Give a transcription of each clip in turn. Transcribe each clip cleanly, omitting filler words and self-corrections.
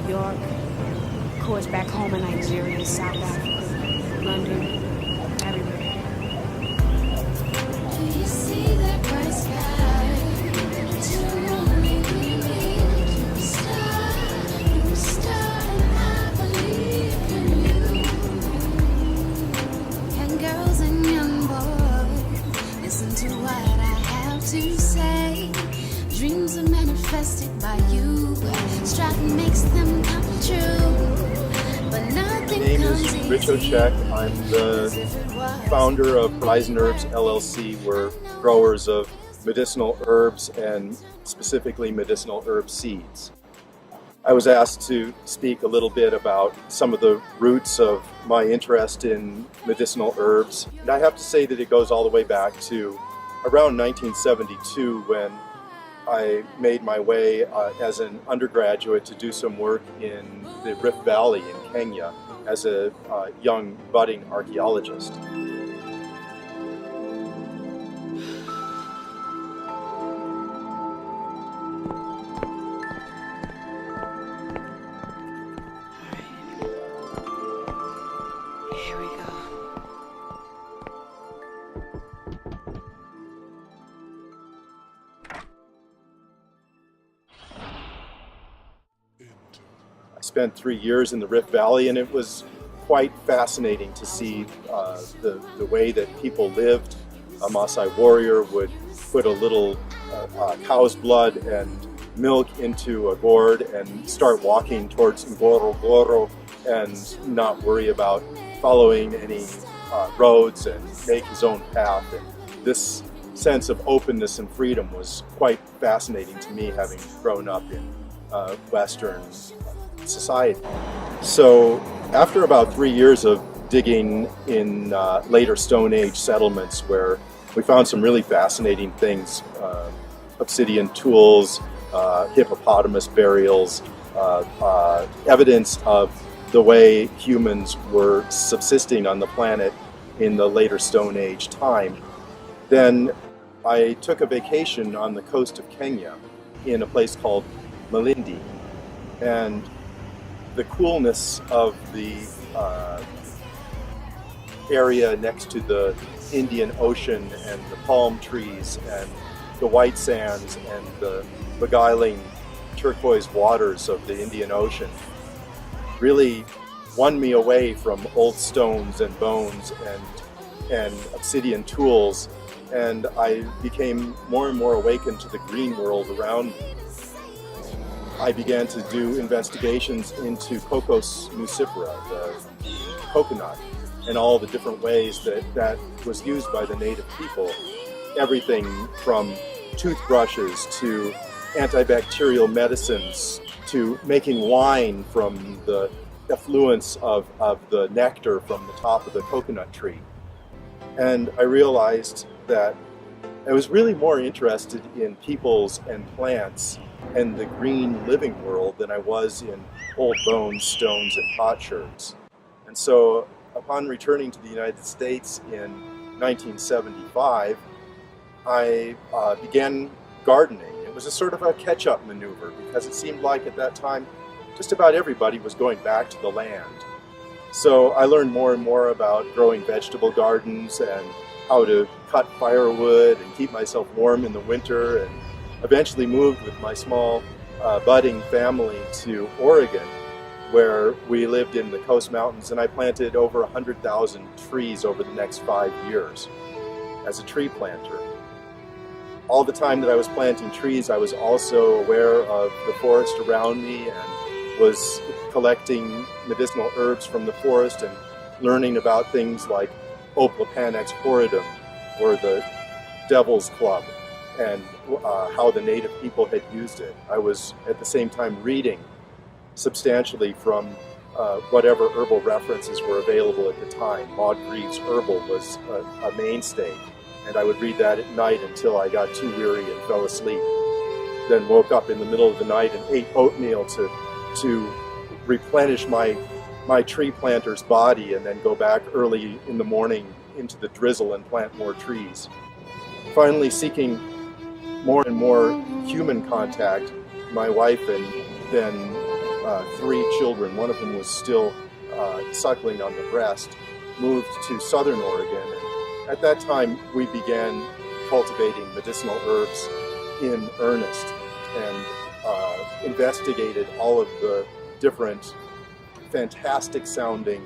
New York, of course back home in Nigeria, South Africa, London, everywhere. Do you see that bright sky? It's only you, star, and I believe in you. And girls and young boys, listen to what I have to say. Dreams are manifested by you. Striving makes them come true. But nothing My name comes is easy. Rich Ochek. I'm the founder of Horizon Herbs LLC. We're growers of medicinal herbs and specifically medicinal herb seeds. I was asked to speak a little bit about some of the roots of my interest in medicinal herbs. And I have to say that it goes all the way back to around 1972 when I made my way as an undergraduate to do some work in the Rift Valley in Kenya as a young budding archaeologist. Here we go. I spent 3 years in the Rift Valley, and it was quite fascinating to see the way that people lived. A Maasai warrior would put a little cow's blood and milk into a gourd and start walking towards Ngorongoro and not worry about following any roads and make his own path. And this sense of openness and freedom was quite fascinating to me, having grown up in Western society. So after about 3 years of digging in later Stone Age settlements where we found some really fascinating things, obsidian tools, hippopotamus burials, evidence of the way humans were subsisting on the planet in the later Stone Age time, then I took a vacation on the coast of Kenya in a place called Malindi. And the coolness of the area next to the Indian Ocean and the palm trees and the white sands and the beguiling turquoise waters of the Indian Ocean really won me away from old stones and bones and obsidian tools, and I became more and more awakened to the green world around me. I began to do investigations into Cocos nucifera, the coconut, and all the different ways that was used by the native people. Everything from toothbrushes to antibacterial medicines to making wine from the effluence of the nectar from the top of the coconut tree. And I realized that I was really more interested in peoples and plants and the green living world than I was in old bones, stones, and potsherds. And so upon returning to the United States in 1975, I began gardening. It was a sort of a catch-up maneuver because it seemed like at that time just about everybody was going back to the land. So I learned more and more about growing vegetable gardens and how to cut firewood and keep myself warm in the winter, and eventually moved with my small budding family to Oregon, where we lived in the Coast Mountains, and I planted over 100,000 trees over the next 5 years as a tree planter. All the time that I was planting trees, I was also aware of the forest around me and was collecting medicinal herbs from the forest and learning about things like Oplepanax horridum, or the Devil's Club, and how the native people had used it. I was at the same time reading substantially from whatever herbal references were available at the time. Maud Greaves' Herbal was a mainstay, and I would read that at night until I got too weary and fell asleep. Then woke up in the middle of the night and ate oatmeal to replenish my tree planter's body, and then go back early in the morning into the drizzle and plant more trees. Finally, seeking more and more human contact, my wife and then 3 children. One of them was still suckling on the breast, moved to southern Oregon. And at that time, we began cultivating medicinal herbs in earnest and investigated all of the different fantastic sounding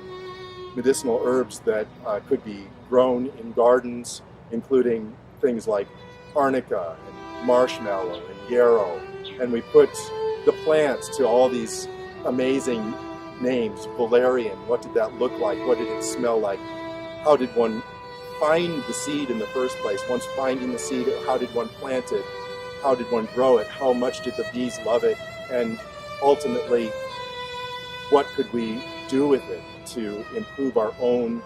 medicinal herbs that could be grown in gardens, including things like arnica and marshmallow and yarrow. And we put the plants to all these amazing names. Valerian, what did that look like? What did it smell like? How did one find the seed in the first place? Once finding the seed, how did one plant it? How did one grow it? How much did the bees love it? And ultimately, what could we do with it to improve our own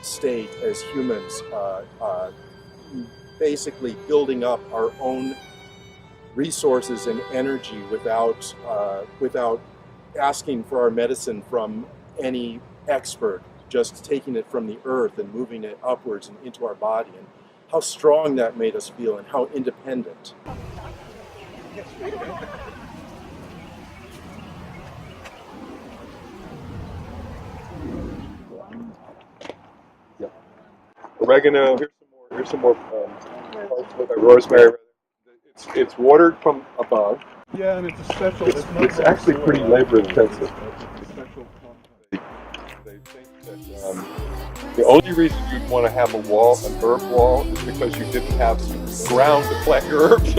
state as humans? Basically building up our own resources and energy without asking for our medicine from any expert, just taking it from the earth and moving it upwards and into our body, and how strong that made us feel and how independent. Oregano. Here's some more rosemary. It's watered from above. Yeah, and it's a special. It's actually pretty labor intensive. They think that the only reason you'd want to have a wall, an herb wall, is because you didn't have ground to plant your herbs.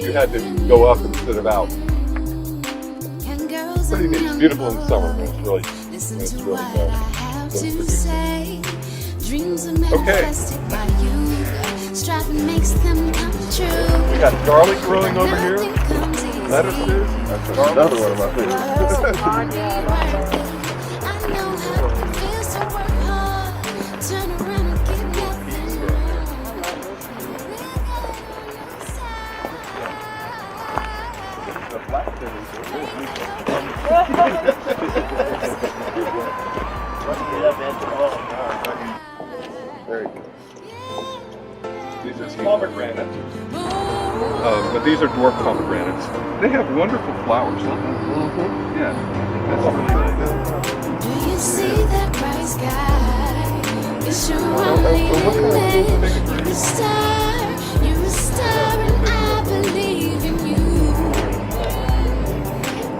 You had to go up instead of out. Pretty neat. It's beautiful in the summer. It's really Dreams are manifested by you. Striving makes them come true. We got garlic growing over here. Lettuces. That's another one of my favorites. I know how it feels to work hard. Turn around and get nothing Very good. These are pomegranates. But these are dwarf pomegranates. They have wonderful flowers, don't they? Yeah. That's really good. Do you see that bright sky? It's your only limit. You're a star. You're a star, and I believe in you.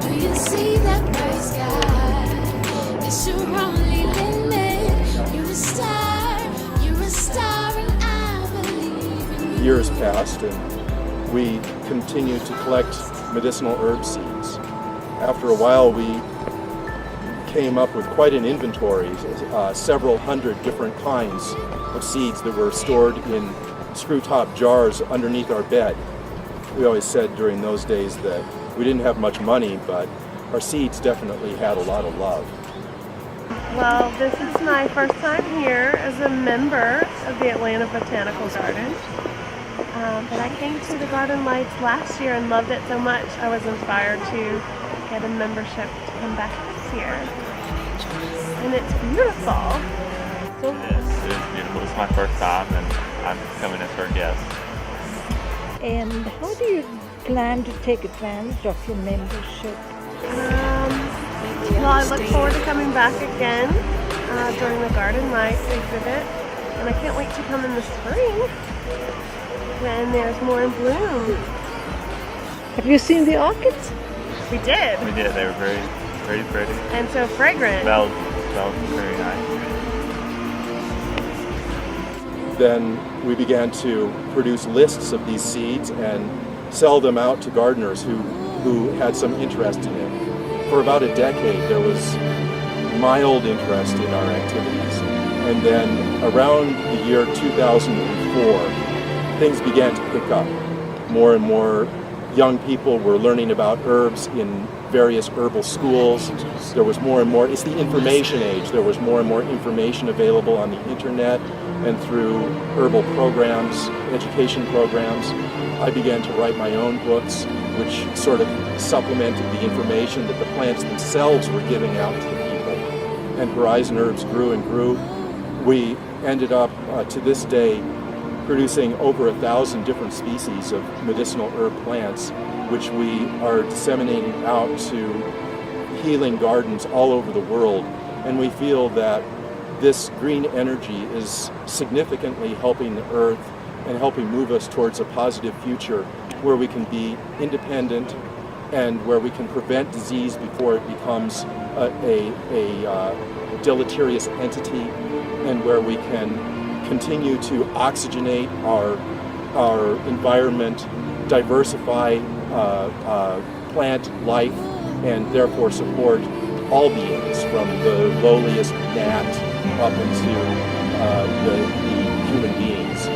Do you see that bright sky? It's your only limit. You're a star. You're a star, and I believe in you. Years passed and we continued to collect medicinal herb seeds. After a while, we came up with quite an inventory, several hundred different kinds of seeds that were stored in screw-top jars underneath our bed. We always said during those days that we didn't have much money, but our seeds definitely had a lot of love. Well, this is my first time here as a member of the Atlanta Botanical Garden. But I came to the Garden Lights last year and loved it so much I was inspired to get a membership to come back this year. And it's beautiful. It is beautiful. It's my first time and I'm coming as her guest. And how do you plan to take advantage of your membership? Well, I look forward to coming back again during the Garden Lights exhibit. And I can't wait to come in the spring when there's more in bloom. Have you seen the orchids? We did. We did. They were very, very pretty. And so fragrant. Smelled very nice. Then we began to produce lists of these seeds and sell them out to gardeners who had some interest in it. For about a decade, there was mild interest in our activities. And then around the year 2004, things began to pick up. More and more young people were learning about herbs in various herbal schools. There was more and more, it's the information age, there was more and more information available on the internet and through herbal programs, education programs. I began to write my own books, which sort of supplemented the information that the plants themselves were giving out to the people. And Horizon Herbs grew and grew. We ended up, to this day, producing over 1,000 different species of medicinal herb plants which we are disseminating out to healing gardens all over the world. And we feel that this green energy is significantly helping the earth and helping move us towards a positive future where we can be independent and where we can prevent disease before it becomes a deleterious entity, and where we can continue to oxygenate our environment, diversify plant life, and therefore support all beings from the lowliest gnat up into the human beings.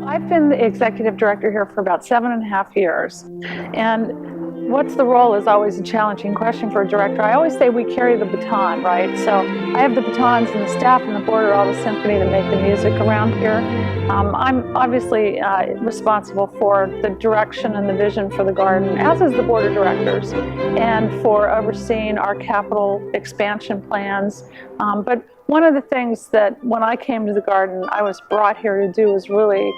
I've been the executive director here for about 7.5 years, and what's the role is always a challenging question for a director. I always say we carry the baton, right? So I have the batons and the staff and the board are all the symphony that make the music around here. I'm obviously responsible for the direction and the vision for the garden, as is the board of directors, and for overseeing our capital expansion plans. But one of the things that when I came to the garden, I was brought here to do is really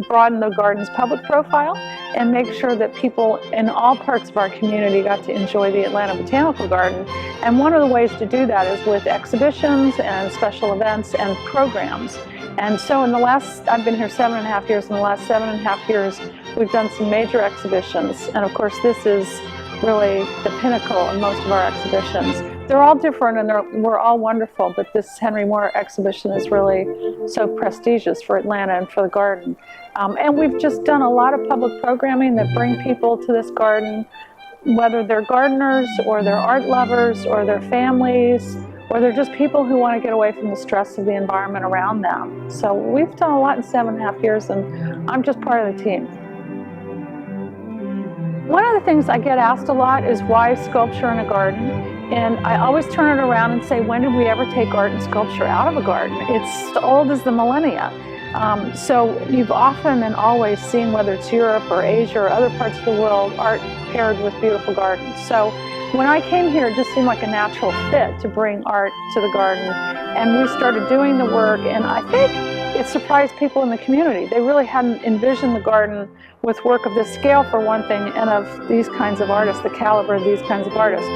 broaden the garden's public profile and make sure that people in all parts of our community got to enjoy the Atlanta Botanical Garden. And one of the ways to do that is with exhibitions and special events and programs. And so I've been here 7.5 years. In the last 7.5 years, we've done some major exhibitions. And of course, this is really the pinnacle of most of our exhibitions. They're all different and we're all wonderful, but this Henry Moore exhibition is really so prestigious for Atlanta and for the garden. And we've just done a lot of public programming that bring people to this garden, whether they're gardeners or they're art lovers or they're families, or they're just people who want to get away from the stress of the environment around them. So we've done a lot in 7.5 years, and I'm just part of the team. One of the things I get asked a lot is why sculpture in a garden? And I always turn it around and say, when did we ever take art and sculpture out of a garden? It's old as the millennia. So you've often and always seen, whether it's Europe or Asia or other parts of the world, art paired with beautiful gardens. So when I came here, it just seemed like a natural fit to bring art to the garden. And we started doing the work, and I think it surprised people in the community. They really hadn't envisioned the garden with work of this scale, for one thing, and of these kinds of artists, the caliber of these kinds of artists.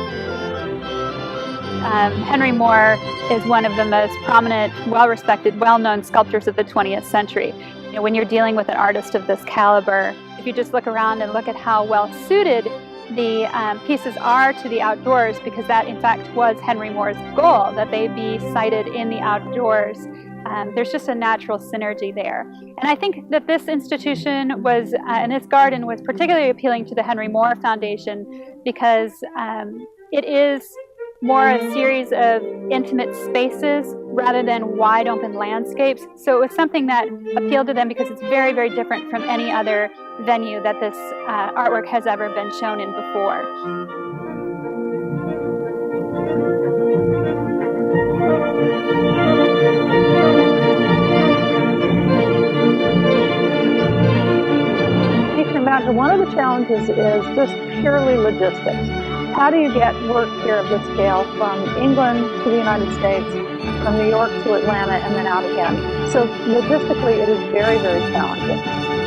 Henry Moore is one of the most prominent, well-respected, well-known sculptors of the 20th century. You know, when you're dealing with an artist of this caliber, if you just look around and look at how well-suited the pieces are to the outdoors, because that in fact was Henry Moore's goal, that they be sited in the outdoors. There's just a natural synergy there. And I think that this institution was, and this garden was particularly appealing to the Henry Moore Foundation because it is more a series of intimate spaces rather than wide open landscapes. So it was something that appealed to them because it's very, very different from any other venue that this artwork has ever been shown in before. You can imagine one of the challenges is just purely logistics. How do you get work here of this scale from England to the United States, from New York to Atlanta, and then out again? So logistically, it is very, very challenging.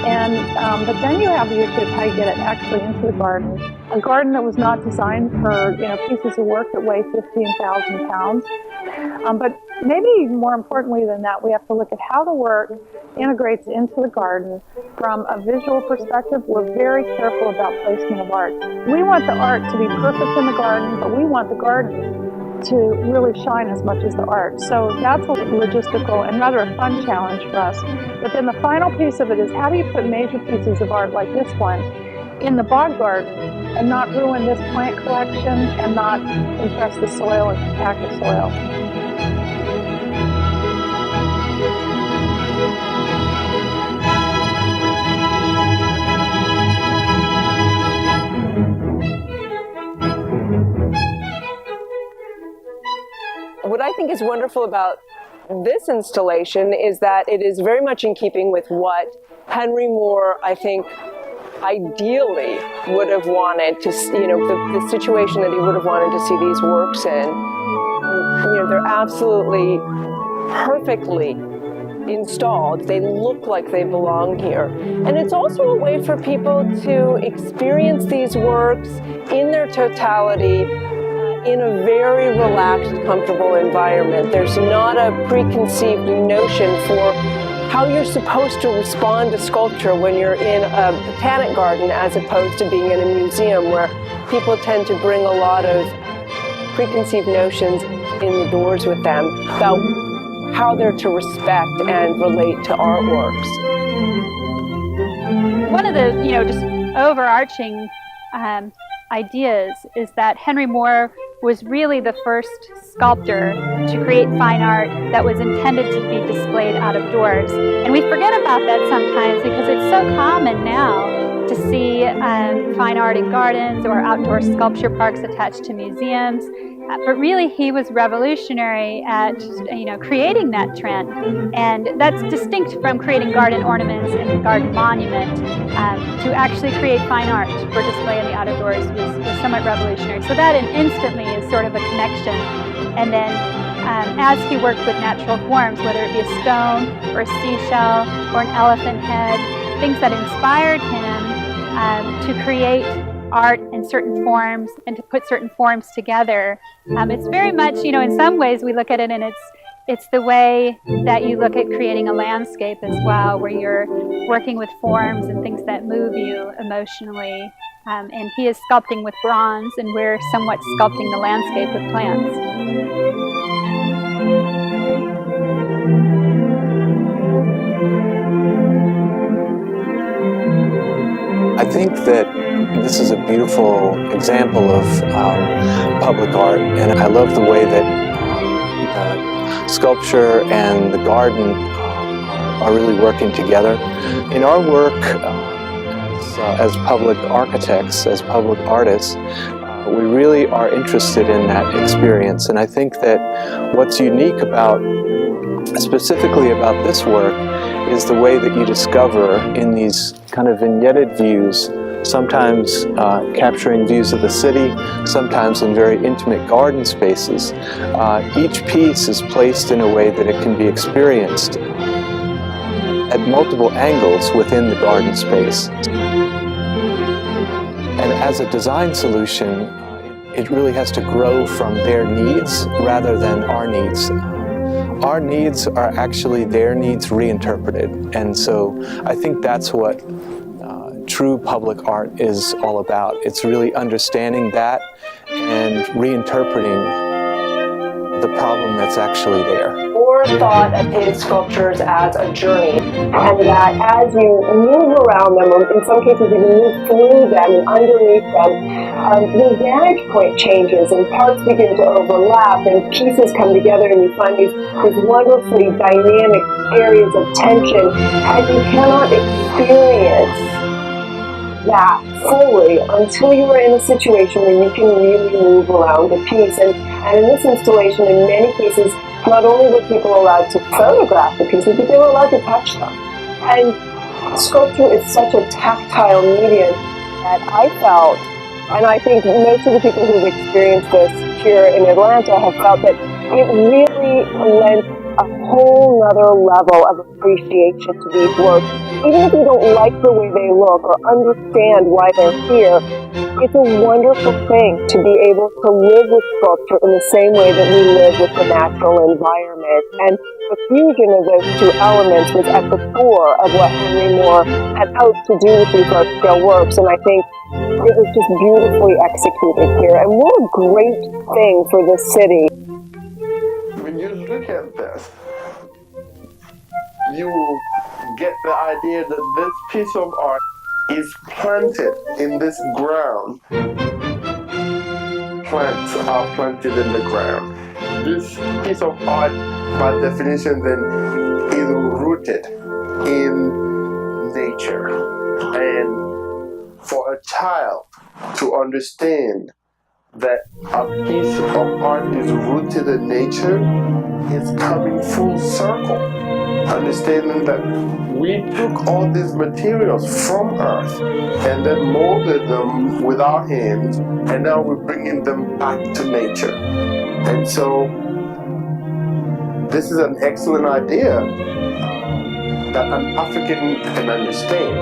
And but then you have the issue of how you get it actually into the garden. A garden that was not designed for pieces of work that weigh 15,000 pounds. But maybe even more importantly than that, we have to look at how the work integrates into the garden from a visual perspective. We're very careful about placement of art. We want the art to be perfect in the garden, but we want the garden to really shine as much as the art. So that's a logistical and rather a fun challenge for us. But then the final piece of it is, how do you put major pieces of art like this one in the bog garden and not ruin this plant collection and not compress the soil and compact the soil? What I think is wonderful about this installation is that it is very much in keeping with what Henry Moore, I think, ideally would have wanted to, the situation that he would have wanted to see these works in. They're absolutely perfectly installed. They look like they belong here. And it's also a way for people to experience these works in their totality in a very relaxed, comfortable environment. There's not a preconceived notion for how you're supposed to respond to sculpture when you're in a botanic garden as opposed to being in a museum where people tend to bring a lot of preconceived notions in the doors with them about how they're to respect and relate to artworks. One of the, just overarching ideas is that Henry Moore was really the first sculptor to create fine art that was intended to be displayed out of doors. And we forget about that sometimes because it's so common now to see fine art in gardens or outdoor sculpture parks attached to museums. But really, he was revolutionary at creating that trend, and that's distinct from creating garden ornaments and a garden monument. To actually create fine art for display in the outdoors was somewhat revolutionary. So that instantly is sort of a connection. And then as he worked with natural forms, whether it be a stone or a seashell or an elephant head, things that inspired him to create art in certain forms and to put certain forms together. It's very much, in some ways we look at it and it's the way that you look at creating a landscape as well, where you're working with forms and things that move you emotionally. And he is sculpting with bronze, and we're somewhat sculpting the landscape with plants. I think that this is a beautiful example of public art, and I love the way that the sculpture and the garden are really working together. In our work as public architects, as public artists, we really are interested in that experience, and I think that what's unique specifically about this work is the way that you discover in these kind of vignetted views, sometimes capturing views of the city, sometimes in very intimate garden spaces. Each piece is placed in a way that it can be experienced at multiple angles within the garden space. And as a design solution, it really has to grow from their needs rather than our needs. Our needs are actually their needs reinterpreted. And so I think that's what true public art is all about. It's really understanding that and reinterpreting the problem that's actually there. Moore thought of his sculptures as a journey, and that as you move around them, or in some cases you move through them and underneath them, the vantage point changes and parts begin to overlap and pieces come together and you find these wonderfully dynamic areas of tension, and you cannot experience that fully until you are in a situation where you can really move around the piece. And in this installation, in many cases, not only were people allowed to photograph the pieces, but they were allowed to touch them. And sculpture is such a tactile medium that I felt, and I think most of the people who've experienced this here in Atlanta have felt that it really lent a whole nother level of appreciation to these works. Even if you don't like the way they look or understand why they're here, it's a wonderful thing to be able to live with sculpture in the same way that we live with the natural environment. And the fusion of those two elements was at the core of what Henry Moore had hoped to do with these large-scale works, and I think it was just beautifully executed here. And what a great thing for the city. When you look at this, you get the idea that this piece of art is planted in this ground. Plants are planted in the ground. This piece of art, by definition, then is rooted in nature. And for a child to understand that a piece of art is rooted in nature is coming full circle. Understanding that we took all these materials from Earth and then molded them with our hands, and now we're bringing them back to nature. And so this is an excellent idea that an African can understand,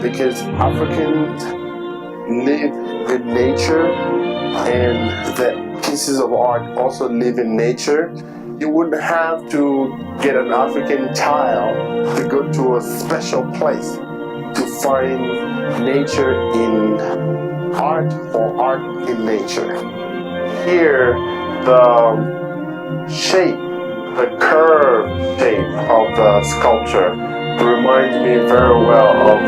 because Africans live in nature and that pieces of art also live in nature. You wouldn't have to get an African child to go to a special place to find nature in art or art in nature. Here, the shape, the curved shape of the sculpture reminds me very well of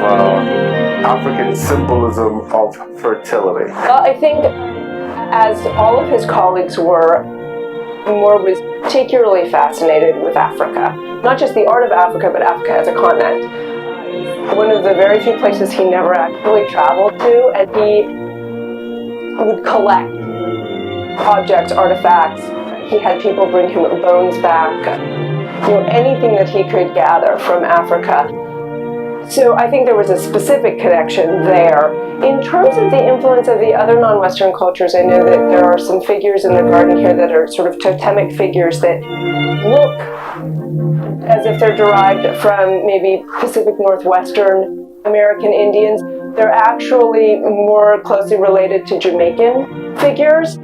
African symbolism of fertility. Well, I think, as all of his colleagues were, Moore was particularly fascinated with Africa. Not just the art of Africa, but Africa as a continent. One of the very few places he never actually traveled to, and he would collect objects, artifacts. He had people bring him bones back, anything that he could gather from Africa. So I think there was a specific connection there. In terms of the influence of the other non-Western cultures, I know that there are some figures in the garden here that are sort of totemic figures that look as if they're derived from maybe Pacific Northwestern American Indians. They're actually more closely related to Jamaican figures.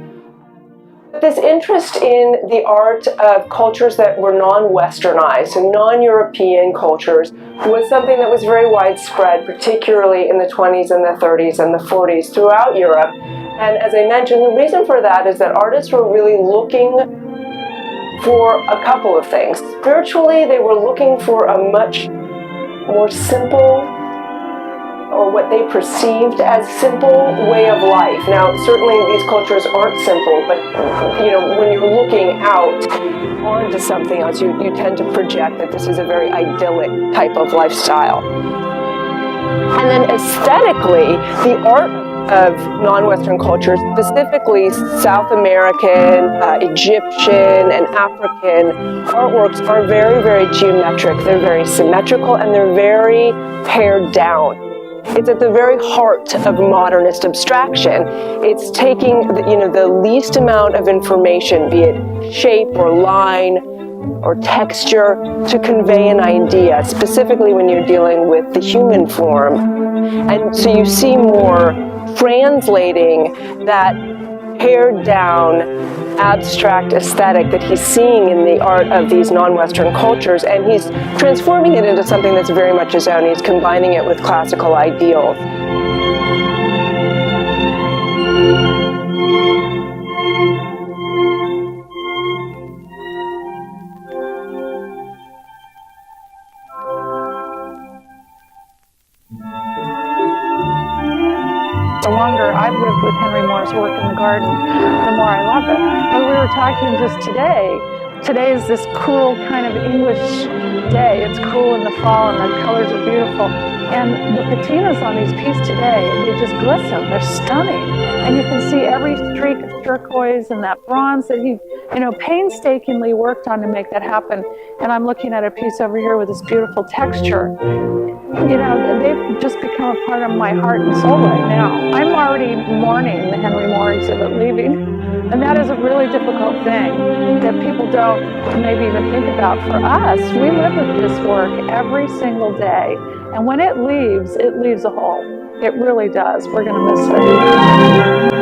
This interest in the art of cultures that were non-Westernized, so non-European cultures, was something that was very widespread, particularly in the 20s and the 30s and the 40s throughout Europe. And as I mentioned, the reason for that is that artists were really looking for a couple of things. Spiritually, they were looking for a much more simple, or what they perceived as simple way of life. Now, certainly these cultures aren't simple, but when you're looking out onto something else, you tend to project that this is a very idyllic type of lifestyle. And then aesthetically, the art of non-Western cultures, specifically South American, Egyptian, and African artworks are very, very geometric. They're very symmetrical, and they're very pared down. It's at the very heart of modernist abstraction. It's taking the least amount of information, be it shape or line or texture, to convey an idea, specifically when you're dealing with the human form. And so you see Moore translating that pared down abstract aesthetic that he's seeing in the art of these non-Western cultures, and he's transforming it into something that's very much his own. He's combining it with classical ideals. The longer I've lived with Henry Moore's work in the garden, the more I love it. And we were talking just today is this cool kind of English day. It's cool in the fall and the colors are beautiful. And the patinas on these pieces today, they just glisten. They're stunning. And you can see every streak of turquoise and that bronze that he, painstakingly worked on to make that happen. And I'm looking at a piece over here with this beautiful texture. They've just become a part of my heart and soul right now. I'm already mourning the Henry Moore exhibit leaving, and that is a really difficult thing that people don't maybe even think about. For us, we live with this work every single day, and when it leaves a hole. It really does. We're going to miss it.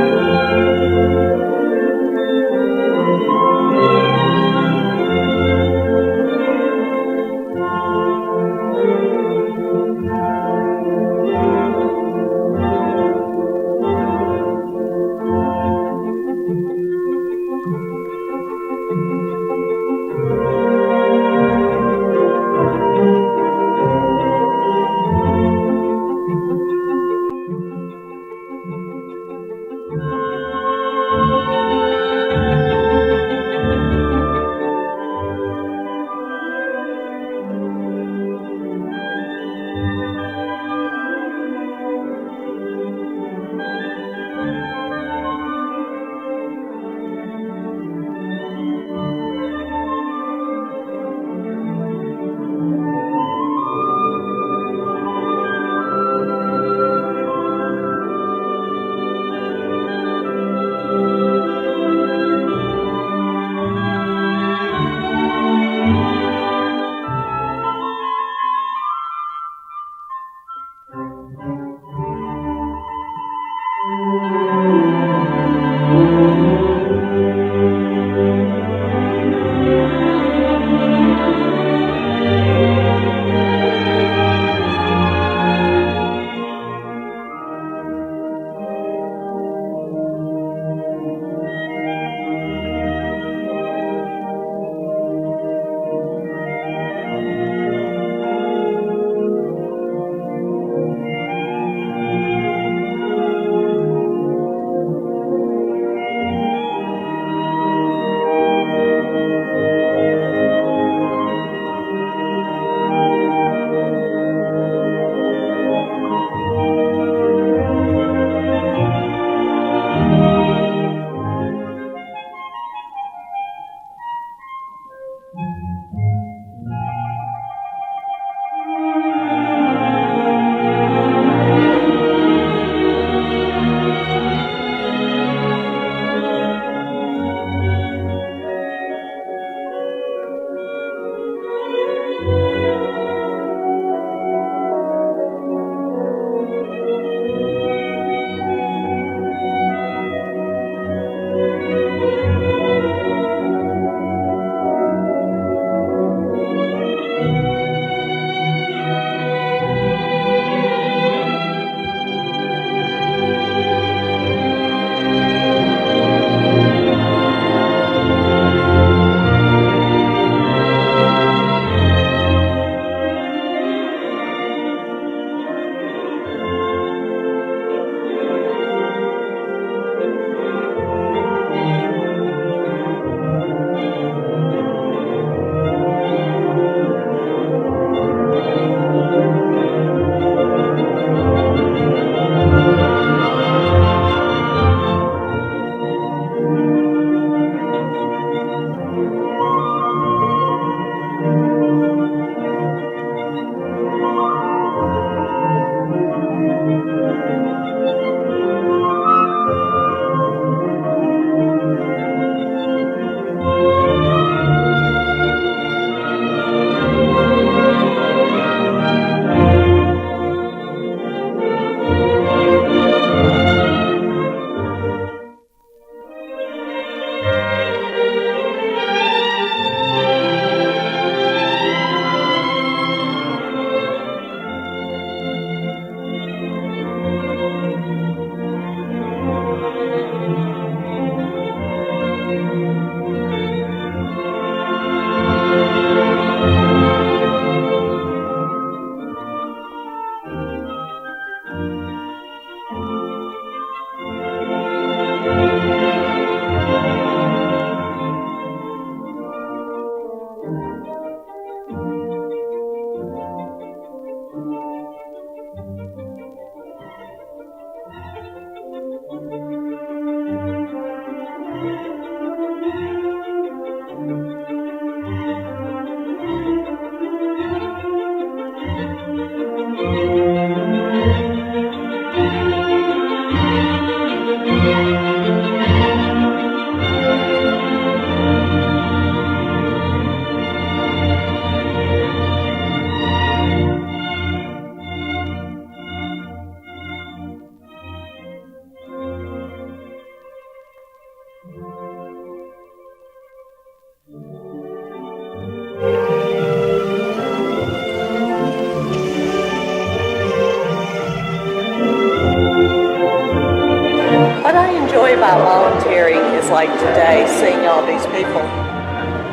What I enjoy about volunteering is like today, seeing all these people,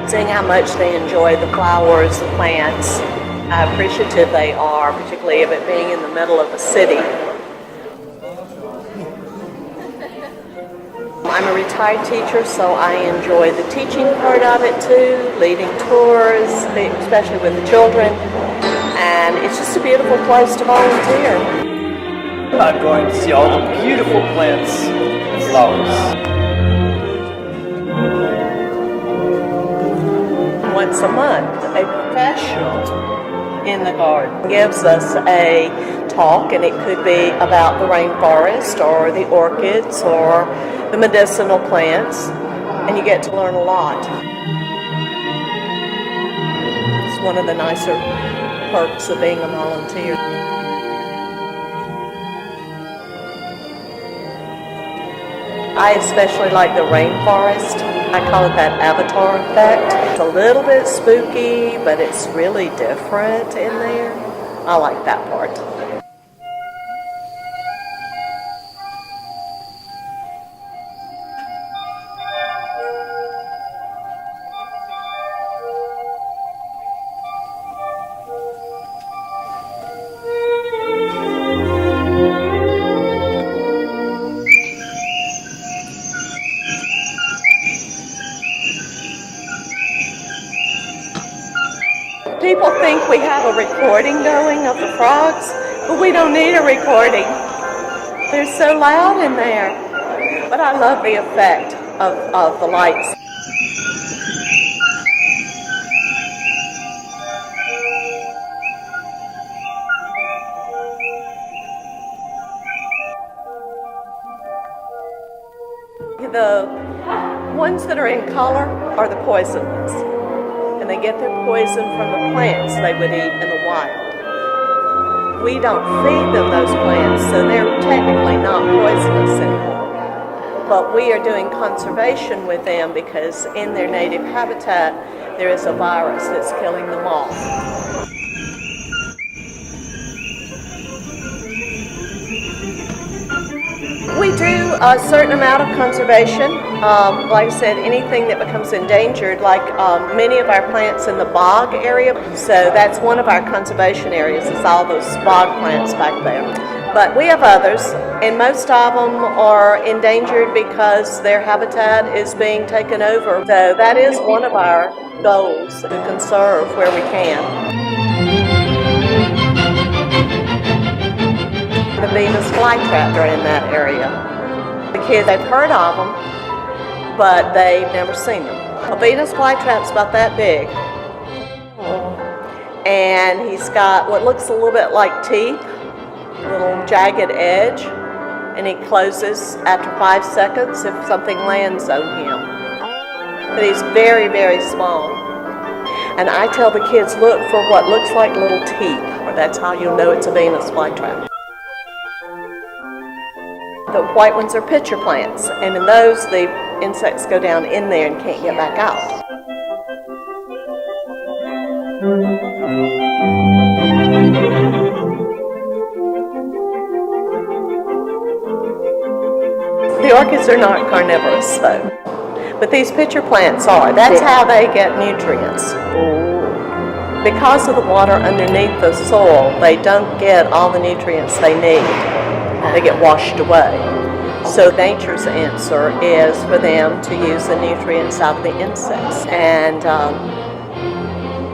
seeing how much they enjoy the flowers, the plants, how appreciative they are, particularly of it being in the middle of a city. I'm a retired teacher, so I enjoy the teaching part of it too, leading tours, especially with the children, and it's just a beautiful place to volunteer. I'm going to see all the beautiful plants and flowers. Once a month, a professional in the garden gives us a talk, and it could be about the rainforest or the orchids or the medicinal plants, and you get to learn a lot. It's one of the nicer perks of being a volunteer. I especially like the rainforest. I call it that avatar effect. It's a little bit spooky, but it's really different in there. I like that part. People think we have a recording going of the frogs, but we don't need a recording. They're so loud in there. But I love the effect of the lights. The ones that are in color are the poison ones. And they get their poison from the plants they would eat in the wild. We don't feed them those plants, so they're technically not poisonous anymore. But we are doing conservation with them because in their native habitat, there is a virus that's killing them all. We do a certain amount of conservation. Like I said, anything that becomes endangered, like many of our plants in the bog area. So that's one of our conservation areas, is all those bog plants back there. But we have others, and most of them are endangered because their habitat is being taken over. So that is one of our goals, to conserve where we can. The Venus flytrap are in that area. The kids, they've heard of them, but they've never seen them. A Venus flytrap's about that big. And he's got what looks a little bit like teeth, a little jagged edge, and he closes after 5 seconds if something lands on him. But he's very, very small. And I tell the kids, look for what looks like little teeth, or that's how you'll know it's a Venus flytrap. The white ones are pitcher plants, and in those the insects go down in there and can't get back out. The orchids are not carnivorous though, but these pitcher plants are. That's how they get nutrients. Because of the water underneath the soil, they don't get all the nutrients they need. They get washed away. So nature's answer is for them to use the nutrients out of the insects. And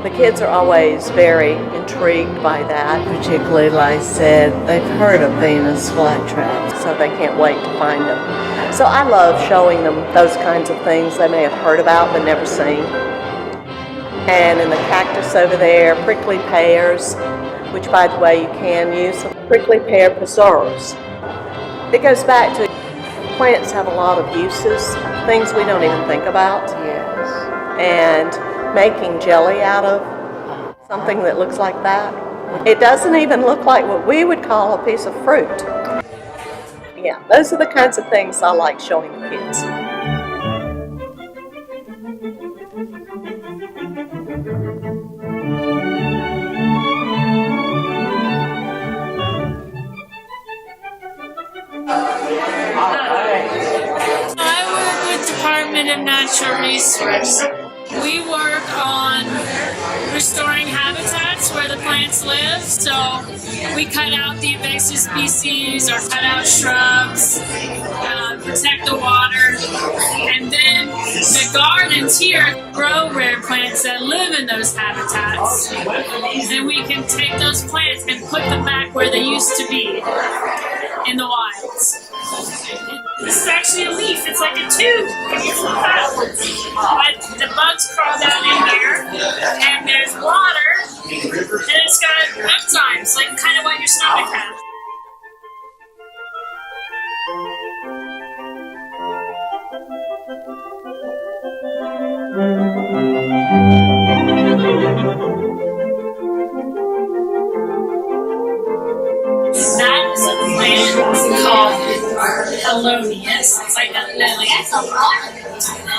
the kids are always very intrigued by that. Particularly, like I said, they've heard of Venus flytraps, so they can't wait to find them. So I love showing them those kinds of things they may have heard about but never seen. And in the cactus over there, prickly pears, which by the way you can use prickly pear preserves. It goes back to plants have a lot of uses, things we don't even think about. Yes. And making jelly out of something that looks like that. It doesn't even look like what we would call a piece of fruit. Yeah, those are the kinds of things I like showing the kids. I work with Department of Natural Resources. We work on restoring habitats where the plants live. So we cut out the invasive species or cut out shrubs, protect the water, and then the gardens here grow rare plants that live in those habitats. And we can take those plants and put them back where they used to be in the wilds. This is actually a leaf. It's like a tube. It's but the bugs crawl down in here, and there's water, and it's got enzymes, like kind of what your stomach has. That is a plant called Helonius. It's like a lily.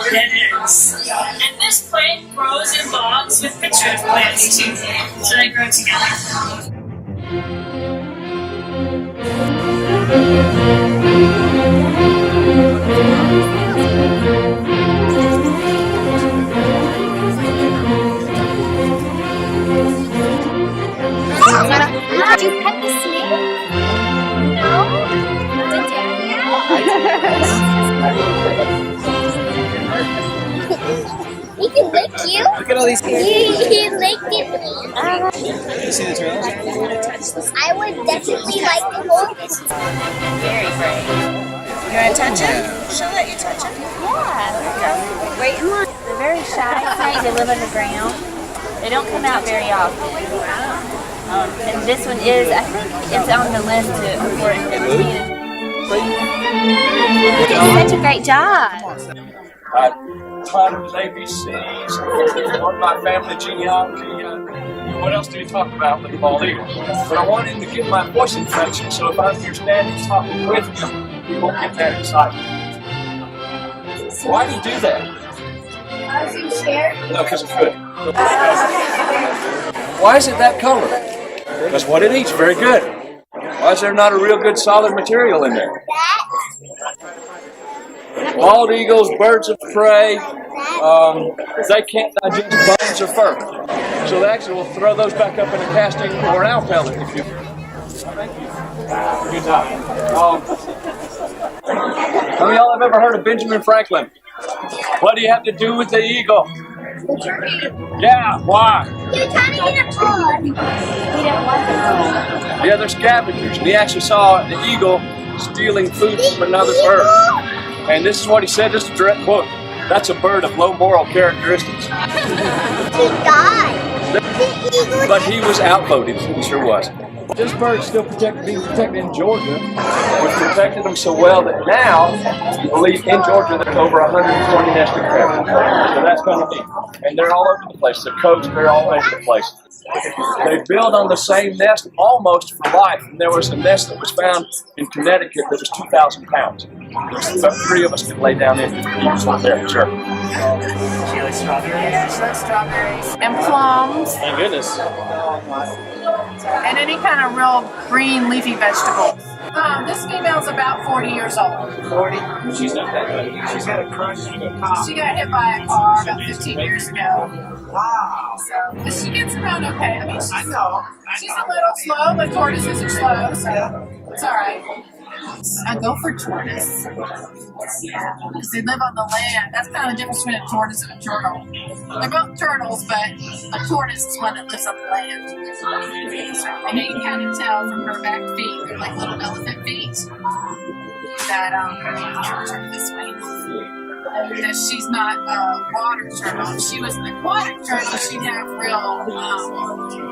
It is. And this plant grows in bogs with pitcher plants too. So they grow together. Did you pet the snake? No? Did He can lick you? Look at all these kids. He licked it. You see the turtles? I would definitely like to hold this. Very brave. You want to touch him? She'll let you touch him. Yeah, okay. Wait in line. They're very shy snake. They live underground. They don't come out very often. And this one is, I think it's on the list for it. You did such a great job. Tons of ABCs, on my family genealogy. What else do you talk about with the bald eagle? But I want him to get my voice infection, so if I'm here standing talking with him, he won't get that excited. Why do you do that? Because you scared? No, because it's good. Why is it that color? Because what it eats, very good. Why is there not a real good solid material in there? Bald eagles, birds of prey, they can't digest bones or fur. So they actually will throw those back up in a casting or an owl pellet if you. Thank you. Good job. How many of y'all have ever heard of Benjamin Franklin? What do you have to do with the eagle? The turkey. Yeah, why? You're trying to eat a pod. He didn't want them. Yeah, they're scavengers. And he actually saw the eagle stealing food from another bird. And this is what he said, this is a direct quote. That's a bird of low moral characteristics. He died. But he was outvoted, he sure was. This bird's still being protected in Georgia. We've protected them so well that now, you believe in Georgia there's over 120 nesting families. So that's kind of neat. And they're all over the place. The coats, they're all over the place. They build on the same nest almost for life. And there was a nest that was found in Connecticut that was 2,000 pounds. There's about 3 of us could lay down in it. There, sure. She likes strawberries. Yeah, she likes strawberries. And plums. Thank goodness. And any kind of real green leafy vegetables. This female's about 40 years old. 40? She's not that good. She's had a crush. She got hit by a car about 15 years ago. Wow. So, but she gets around okay. I mean, she's a little slow, but tortoises are slow, so it's all right. I go for tortoise. Yeah, because they live on the land. That's kind of the difference between a tortoise and a turtle. They're both turtles, but a tortoise is one that lives on the land. And you can kind of tell from her back feet, they're like little elephant feet, that turn this way. That she's not a water turtle. If she was an aquatic turtle, she'd have real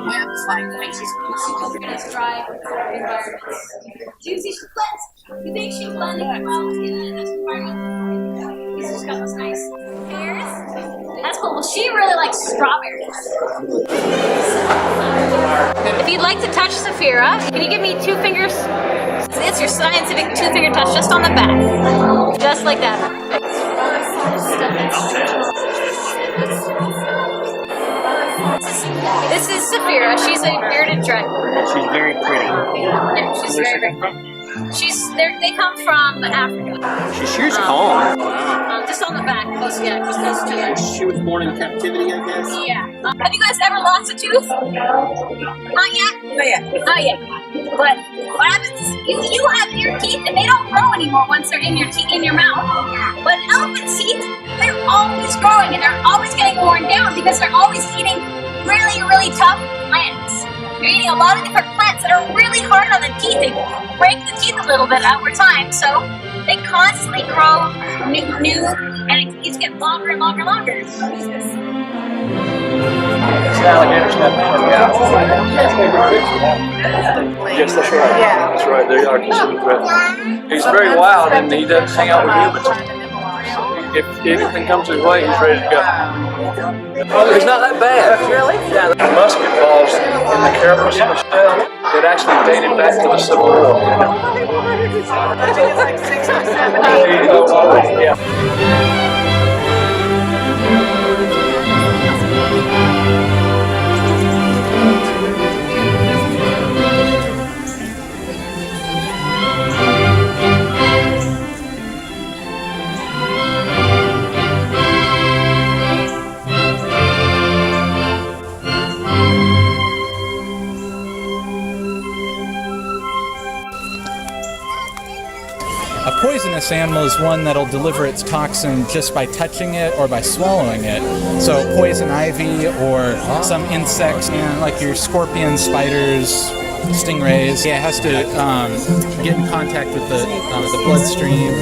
web-like feet. It's dry environments. Do you see she blends? You think she blended well? Yeah, that's part. He's just got those nice hairs. That's cool. Well, she really likes strawberries. If you'd like to touch Saphira, can you give me 2 fingers? It's your scientific 2-finger touch just on the back. Just like that. This is Saphira. She's a bearded dragon. She's very pretty. Yeah, she's very, very pretty. They come from Africa. She's calm. Just on the back, close to it. She was born in captivity, I guess. Yeah. Have you guys ever lost a tooth? Not yet? Not yet. But what happens is you have your teeth and they don't grow anymore once they're in your mouth. But elephant teeth, they're always growing and they're always getting worn down because they're always eating really, really tough plants. They're eating a lot of different plants that are really hard on the teeth. They break the teeth a little bit over time, so they constantly grow new, and it keeps getting longer and longer and longer. This alligator's got Yes, that's right. Yeah. That's right. They are considered threatened. He's very wild and he doesn't hang out with humans. If anything comes his way, he's ready to go. He's not that bad. Really? Yeah. The musket balls in the carapace of the shell that actually dated back to the Civil War. I think it's like 6 or 7. Yeah. A poisonous animal is one that'll deliver its toxin just by touching it or by swallowing it. So poison ivy or some insects, like your scorpions, spiders, stingrays. Yeah, it has to get in contact with the bloodstream.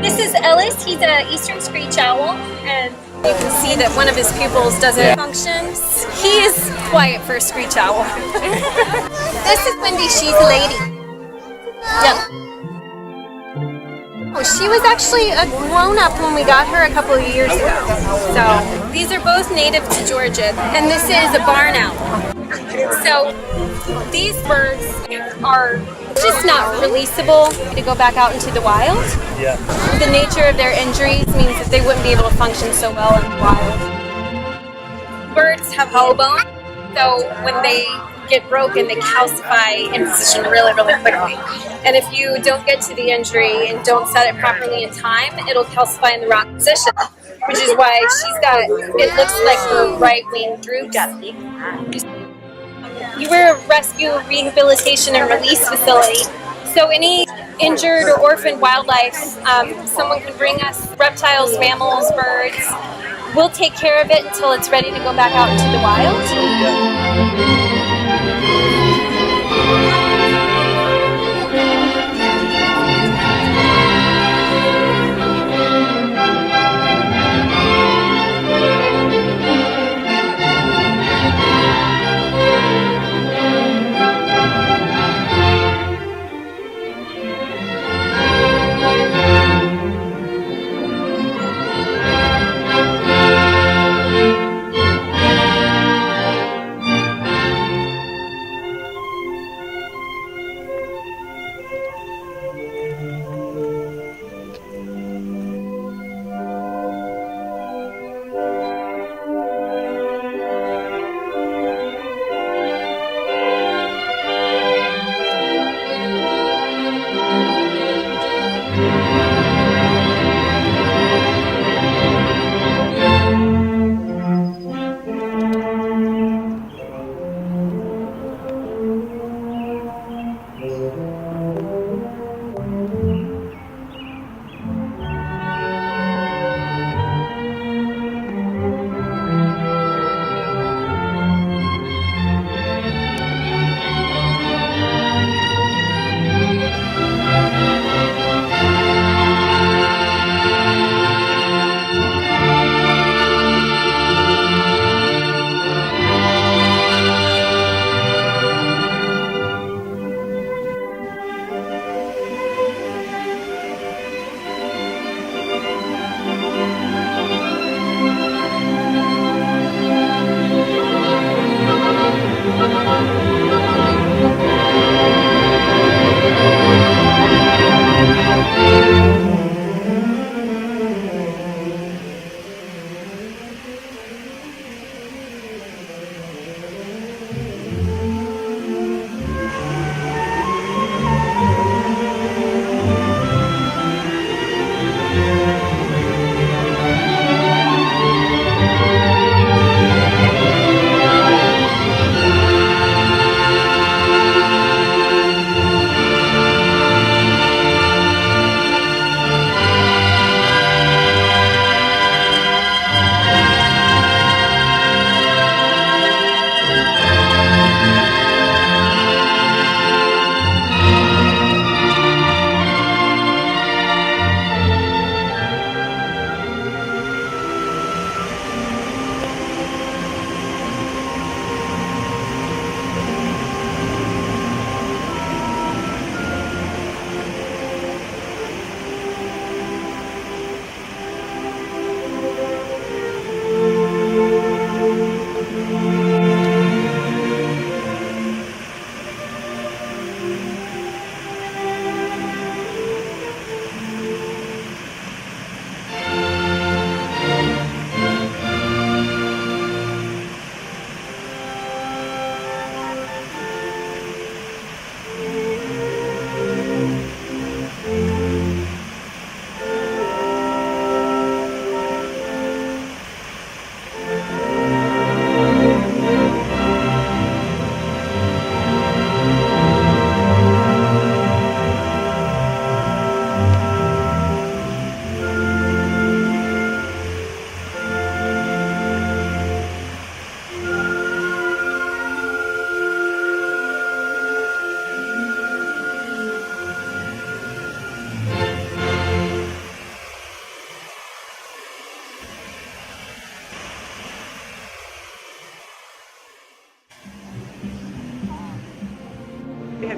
This is Ellis. He's an eastern screech owl, and you can see that one of his pupils doesn't function. He is quiet for a screech owl. This is Wendy. She's a lady. Yep. Oh, she was actually a grown-up when we got her a couple of years ago. So these are both native to Georgia, and this is a barn owl. So these birds are just not releasable to go back out into the wild. Yeah. The nature of their injuries means that they wouldn't be able to function so well in the wild. Birds have hollow bones, so when they get broken, they calcify in position really, really quickly. And if you don't get to the injury and don't set it properly in time, it'll calcify in the wrong position, which is why she's got, it looks like her right wing droops. You were a rescue, rehabilitation, and release facility. So any injured or orphaned wildlife, someone can bring us reptiles, mammals, birds. We'll take care of it until it's ready to go back out into the wild.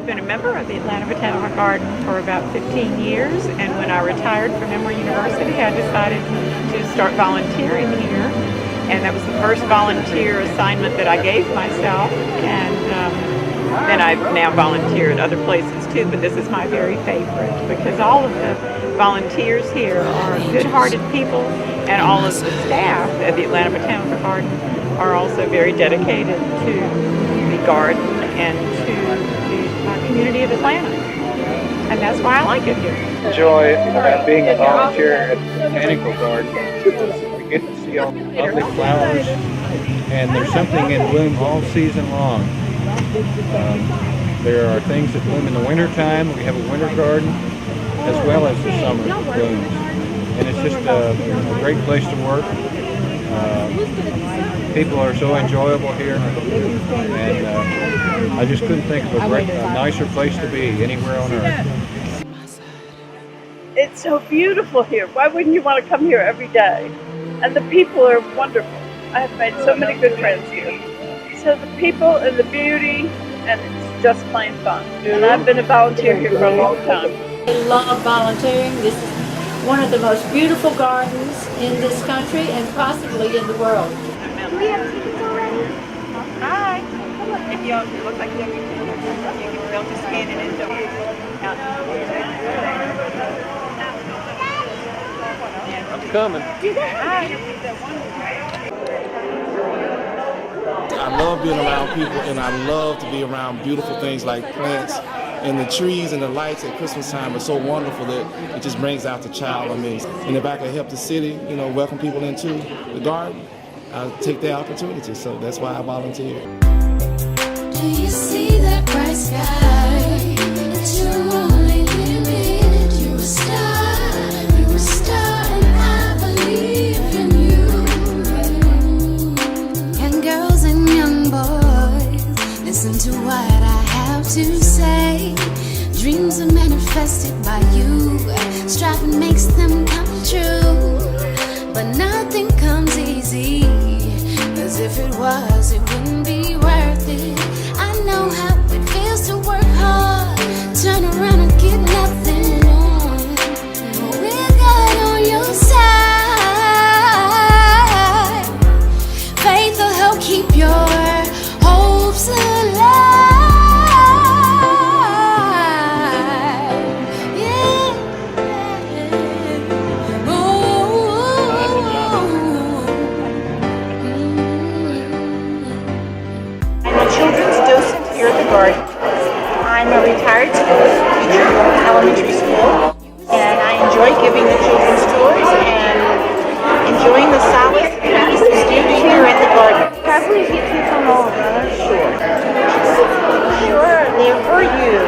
been a member of the Atlanta Botanical Garden for about 15 years, and when I retired from Emory University, I decided to start volunteering here, and that was the first volunteer assignment that I gave myself, and then I've now volunteered other places too, but this is my very favorite because all of the volunteers here are good-hearted people, and all of the staff at the Atlanta Botanical Garden are also very dedicated to the garden and to the community of Atlanta. And that's why I like it here. Enjoy being a volunteer at the Botanical Garden. We get to see all the lovely flowers, and there's something in bloom all season long. There are things that bloom in the winter time. We have a winter garden as well as the summer blooms. And it's just a great place to work. People are so enjoyable here, and I just couldn't think of a nicer place to be anywhere on earth. It's so beautiful here. Why wouldn't you want to come here every day? And the people are wonderful. I have made so many good friends here. So the people and the beauty, and it's just plain fun. And I've been a volunteer here for a long time. I love volunteering. This is one of the most beautiful gardens in this country and possibly in the world. Do we have tickets already? Hi. If you look like you have your tickets, you can build to scan it in. I'm coming. I love being around people, and I love to be around beautiful things like plants, and the trees and the lights at Christmas time are so wonderful that it just brings out the child in me. And if I can help the city, welcome people into the garden, I'll take the opportunity. So that's why I volunteer. Do you see that bright sky? It's your only limit. You're a star, and I believe in you. And girls and young boys, listen to what I have to say. Dreams are manifested by you. Striving makes them come true. But nothing comes easy, 'cause if it was, it wouldn't be worth it. I know how it feels to work hard, turn around and get nothing on. With God on your side, faith will help keep your hopes alive. I'm a retired school teacher, elementary school, and I enjoy giving the children's tours and enjoying the solace and peace of students here at the garden. Can I please get you some more? Sure. Sure, they're for you.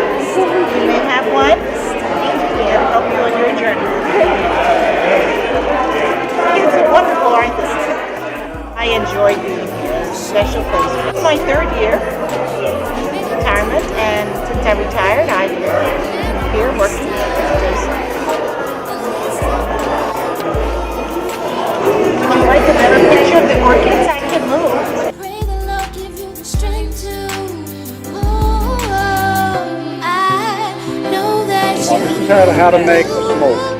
You may have one and help you on your journey. Kids are wonderful, aren't they? I enjoy being here. It's a special place. It's my third year. Retirement, and since I retired, I'm here working with Jason. Would you like a better picture of the orchids? I can move. Pray the Lord give you the strength to. I know that you Teach her how to make a smoke.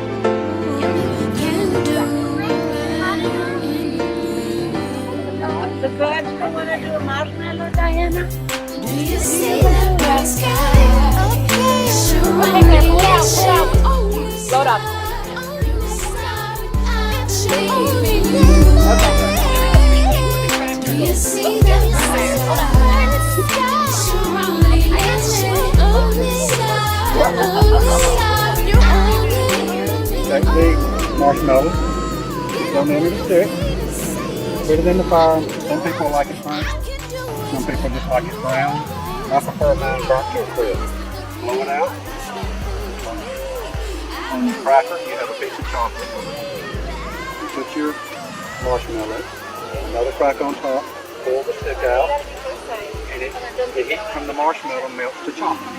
The birds don't want to do a marshmallow, Diana? Do you see that bright sky? Okay, Load up. Do you see that bright Take the marshmallows, put them into the stick, put it in the fire. Some people like it burnt, some people just like it brown. I prefer mine burnt to a crisp. Blow it out. On the cracker, you have a piece of chocolate. You put your marshmallow, another cracker on top, pull the stick out, and the heat from the marshmallow melts the chocolate.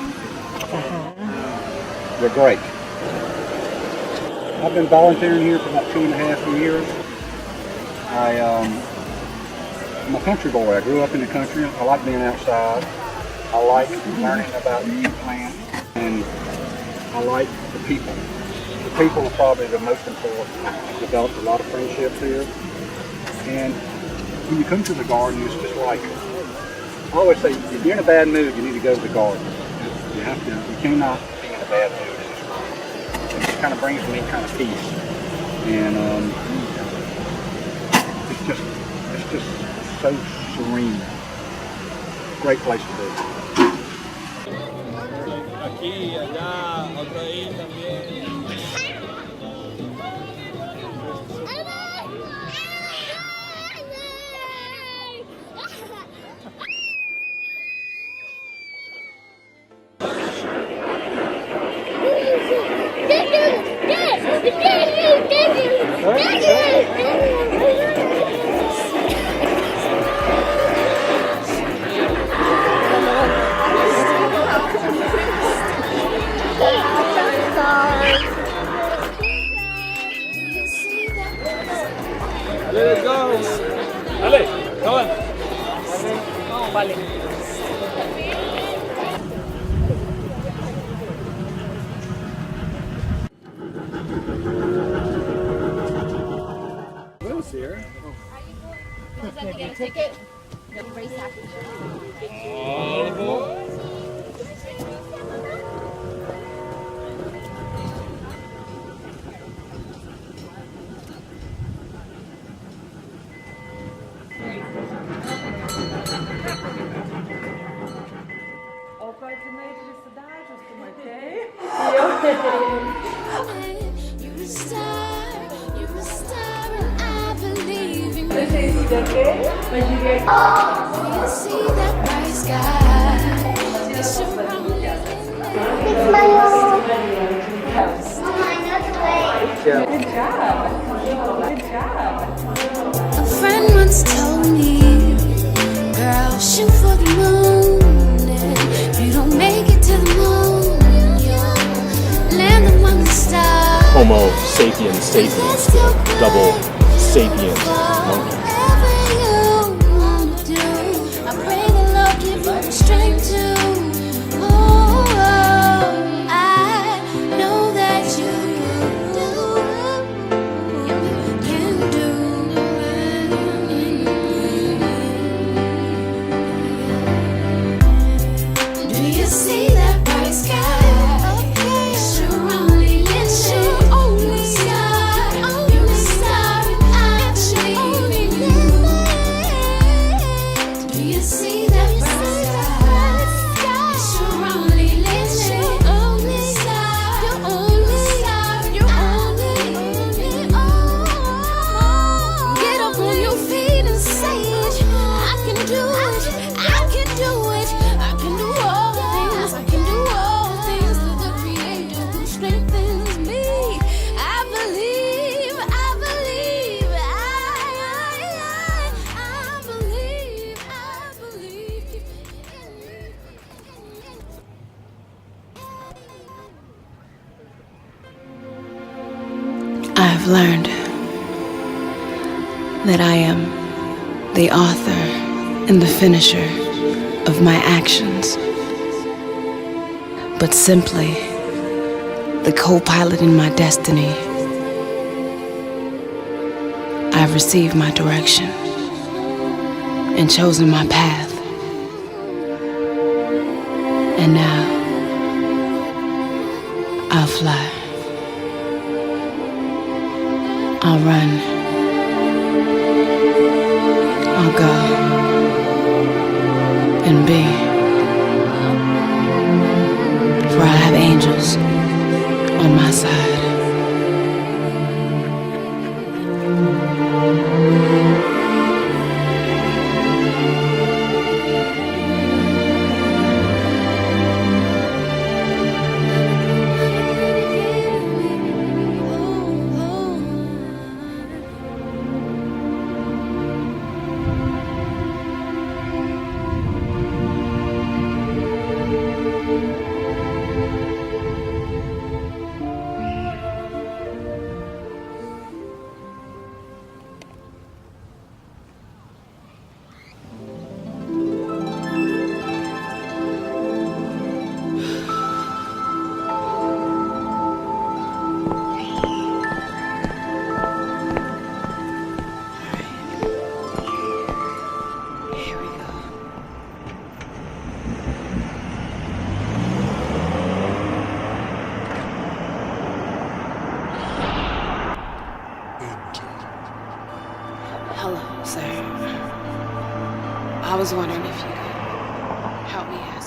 They're great. I've been volunteering here for about 2.5 years. I'm a country boy. I grew up in the country. I like being outside. I like learning about new plants, and I like the people. The people are probably the most important. I've developed a lot of friendships here. And when you come to the garden, it's just like, I always say, if you're in a bad mood, you need to go to the garden. You cannot be in a bad mood. It just kind of brings me kind of peace. And it's just so serene. Great place to be. Aquí, allá, otro ahí también. Let it go. Dale, come on. Oh, vale. Will's here. Did you take it? You're a star, and I believe in you. Do you see that bright sky? It's surrounding me. Good job. A friend once told me, girl, shoot for the moon. And if you don't make it to the moon, you'll land among the stars. Homo sapiens sapiens, double sapiens monkey. Whatever you wanna do, I pray the Lord give you the strength to. Oh, I know that you can do. Do you see that bright sky? Surrounding and only star, you're a star, and I believe in you. Do you see that bright sky? Surrounding and only star, you're only star, you're only. Get up on your feet and say it. I can do it. I can do it. I can do all things. I can do all things through the Creator who strengthens me. I believe. I believe. I believe. I believe. I've learned that I am the author and the finisher of my actions, but simply the co-pilot in my destiny. I've received my direction and chosen my path. And now I'll fly. I'll run. I'll go and be. For I have angels on my side. Hello, sir. I was wondering if you could help me ask